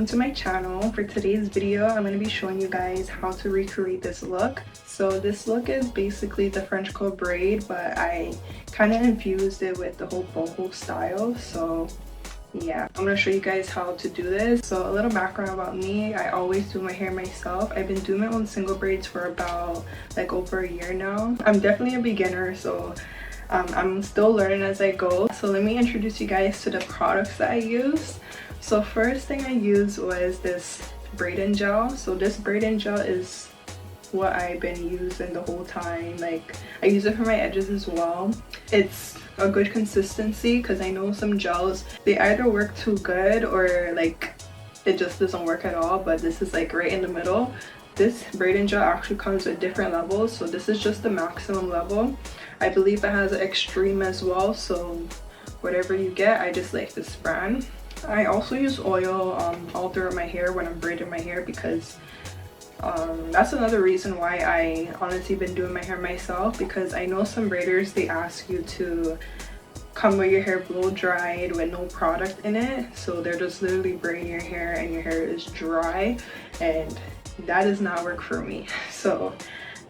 welcome to my channel. For today's video, I'm going to be showing you guys how to recreate this look. So this look is basically the French curl braid, but I kind of infused it with the whole boho style. So yeah, I'm going to show you guys how to do this. So a little background about me: I always do my hair myself. I've been doing my own single braids for about like over a year now. I'm definitely a beginner, so I'm still learning as I go. So let me introduce you guys to the products that I use. So first thing I used was this braiding gel. So this braiding gel is what I've been using the whole time. Like, I use it for my edges as well. It's a good consistency because I know some gels, they either work too good or like it just doesn't work at all, but this is like right in the middle. This braiding gel actually comes with different levels, so this is just the maximum level. I believe it has an extreme as well, so whatever you get, I just like this brand. I also use oil all throughout my hair when I'm braiding my hair, because that's another reason why I honestly been doing my hair myself, because I know some braiders, they ask you to come with your hair blow dried with no product in it, so they're just literally braiding your hair and your hair is dry, and that does not work for me. So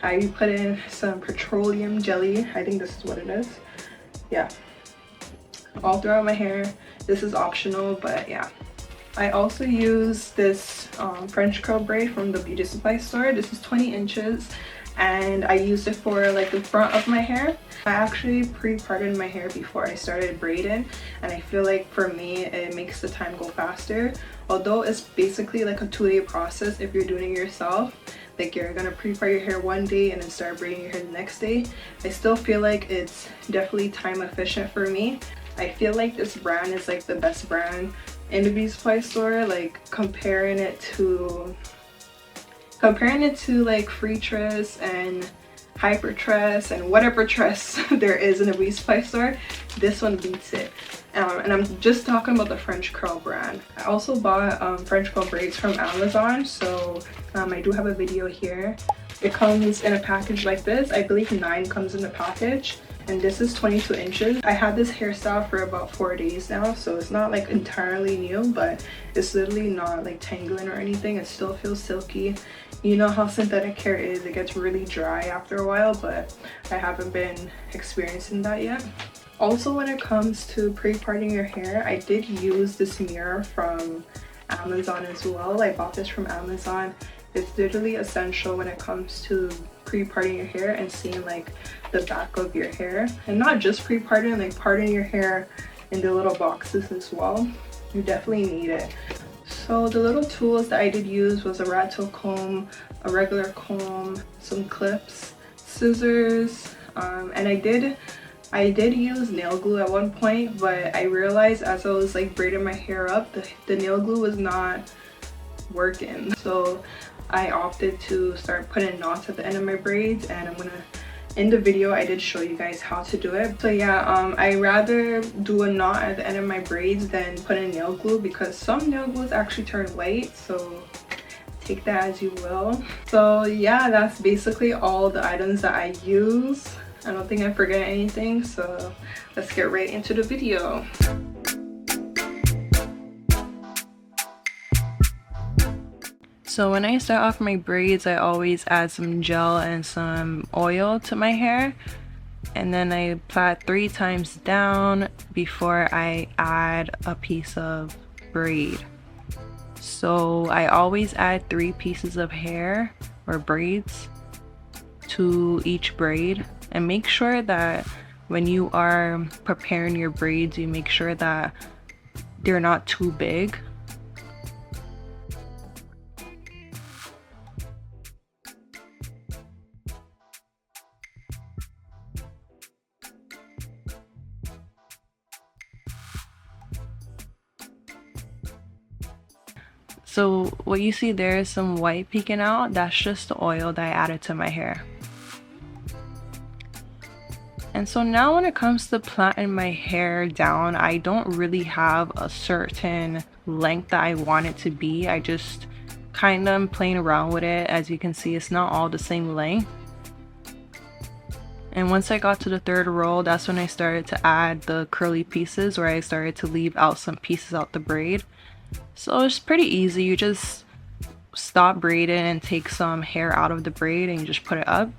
I put in some petroleum jelly, I think this is what it is, yeah, all throughout my hair. This is optional, but yeah. I also use this French curl braid from the beauty supply store. This is 20 inches and I used it for like the front of my hair. I actually pre-parted my hair before I started braiding, and I feel like for me it makes the time go faster. Although it's basically like a 2-day process if you're doing it yourself. Like, you're gonna pre-part your hair one day and then start braiding your hair the next day. I still feel like it's definitely time efficient for me. I feel like this brand is like the best brand in the beauty supply store. Like, comparing it to like Free Tress and Hyper Tress and whatever tress there is in the beauty supply store, this one beats it. And I'm just talking about the French curl brand. I also bought French curl braids from Amazon, so I do have a video here. It comes in a package like this. I believe 9 comes in the package, and this is 22 inches. I had this hairstyle for about 4 days now, so it's not like entirely new, but it's literally not like tangling or anything. It still feels silky. You know how synthetic hair is, it gets really dry after a while, but I haven't been experiencing that yet. Also, when it comes to pre-parting your hair, I did use this mirror from Amazon as well. I bought this from Amazon. It's literally essential when it comes to pre-parting your hair and seeing like the back of your hair, and not just pre-parting, like parting your hair in the little boxes as well. You definitely need it. So the little tools that I did use was a rat tail comb, a regular comb, some clips, scissors, and I did use nail glue at one point, but I realized as I was like braiding my hair up, the nail glue was not working. So I opted to start putting knots at the end of my braids, and I'm gonna, in the video I did show you guys how to do it. So yeah, I rather do a knot at the end of my braids than put in nail glue, because some nail glues actually turn white, so take that as you will. So yeah, that's basically all the items that I use. I don't think I forget anything, so let's get right into the video. So when I start off my braids, I always add some gel and some oil to my hair, and then I plait 3 times down before I add a piece of braid. So I always add 3 pieces of hair or braids to each braid, and make sure that when you are preparing your braids, you make sure that they're not too big. So what you see there is some white peeking out. That's just the oil that I added to my hair. And so now when it comes to plaiting my hair down, I don't really have a certain length that I want it to be. I just kind of am playing around with it. As you can see, it's not all the same length. And once I got to the 3rd row, that's when I started to add the curly pieces, where I started to leave out some pieces out the braid. So it's pretty easy. You just stop braiding and take some hair out of the braid and you just put it up.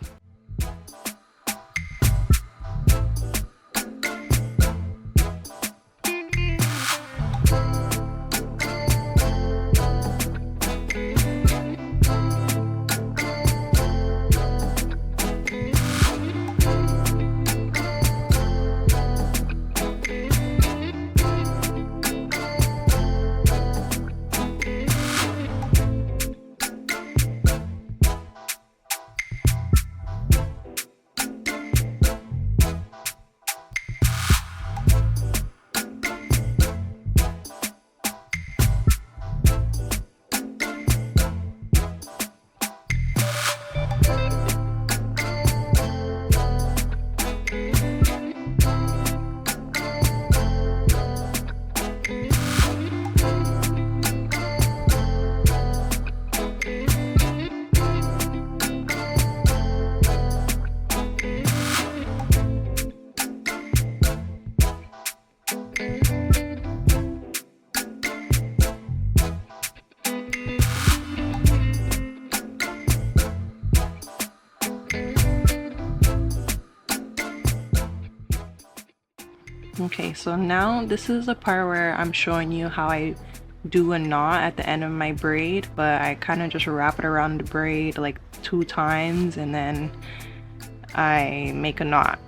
Okay, so now this is the part where I'm showing you how I do a knot at the end of my braid, but I kind of just wrap it around the braid like 2 times and then I make a knot.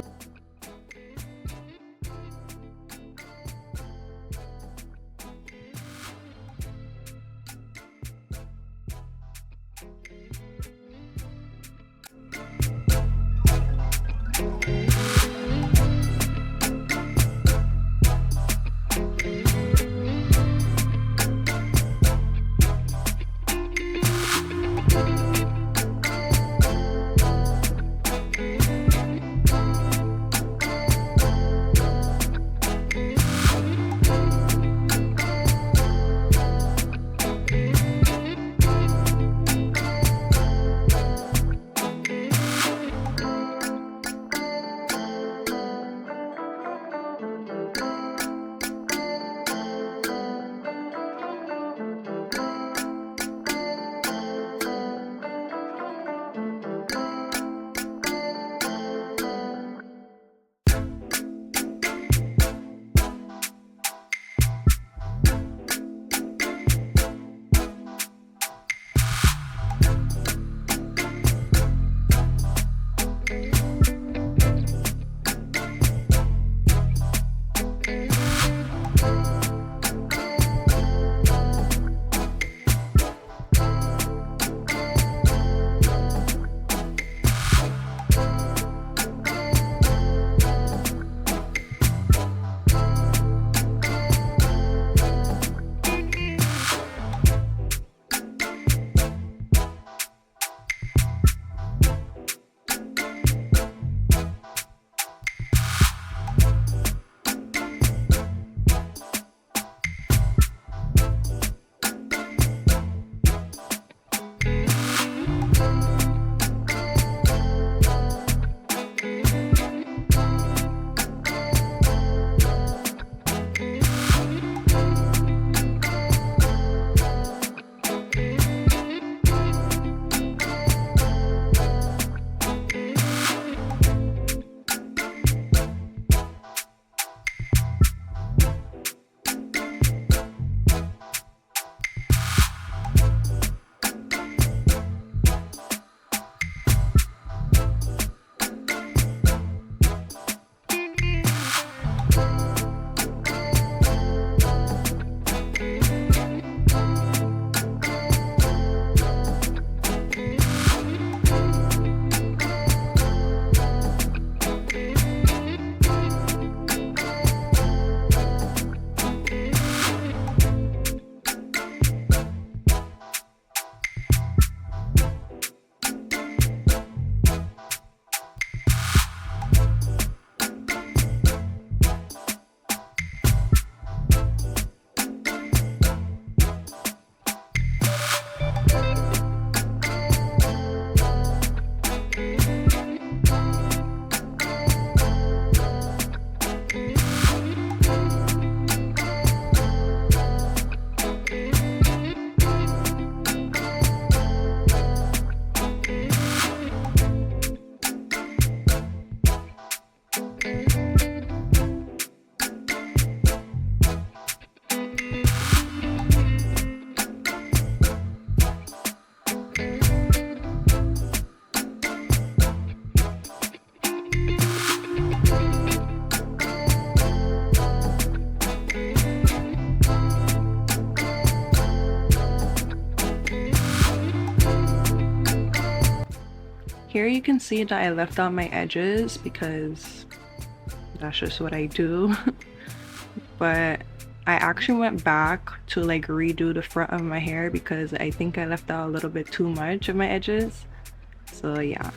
Here you can see that I left out my edges because that's just what I do. But I actually went back to like redo the front of my hair because I think I left out a little bit too much of my edges. So yeah.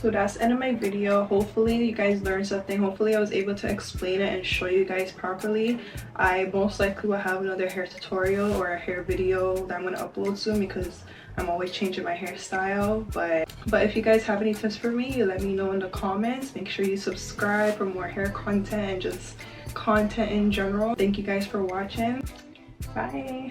So that's the end of my video. Hopefully you guys learned something. Hopefully I was able to explain it and show you guys properly. I most likely will have another hair tutorial or a hair video that I'm going to upload soon because I'm always changing my hairstyle. But if you guys have any tips for me, let me know in the comments. Make sure you subscribe for more hair content and just content in general. Thank you guys for watching. Bye.